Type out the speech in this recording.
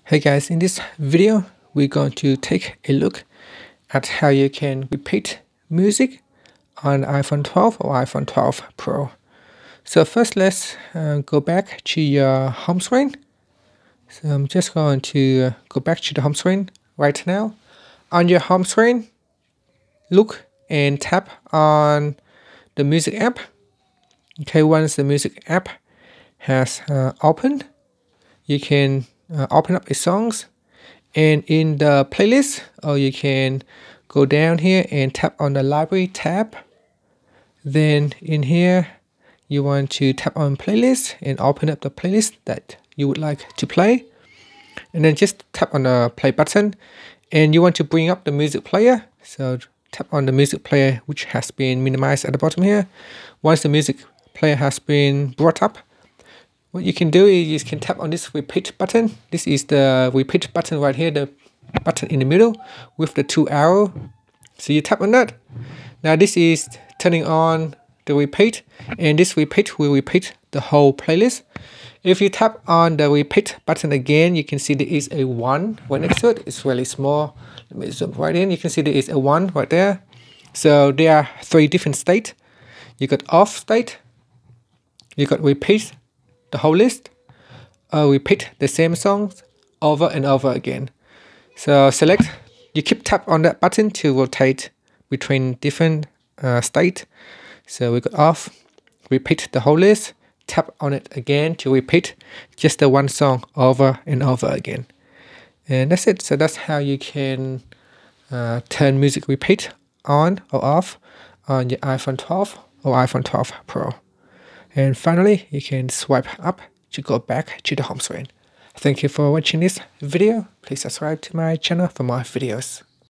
Hey guys, in this video we're going to take a look at how you can repeat music on iPhone 12 or iPhone 12 Pro. So first let's go back to your home screen. So I'm just going to go back to the home screen right now. On your home screen, look and tap on the music app. Okay, once the music app has opened, you can open up the songs, and in the playlist, or you can go down here and tap on the library tab. Then in here you want to tap on playlist and open up the playlist that you would like to play, and then just tap on the play button, and you want to bring up the music player, so tap on the music player which has been minimized at the bottom here. Once the music player has been brought up, what you can do is you can tap on this repeat button. This is the repeat button right here, the button in the middle with the two arrows. So you tap on that. Now this is turning on the repeat, and this repeat will repeat the whole playlist. If you tap on the repeat button again, you can see there is a 1 right next to it. It's really small. Let me zoom right in. You can see there is a 1 right there. So there are 3 different states. You got off state, you got repeat the whole list, repeat the same songs over and over again. So select, you keep tap on that button to rotate between different state. So we got off, repeat the whole list, tap on it again to repeat just the one song over and over again. And that's it. So that's how you can turn music repeat on or off on your iPhone 12 or iPhone 12 Pro. And finally, you can swipe up to go back to the home screen. Thank you for watching this video. Please subscribe to my channel for more videos.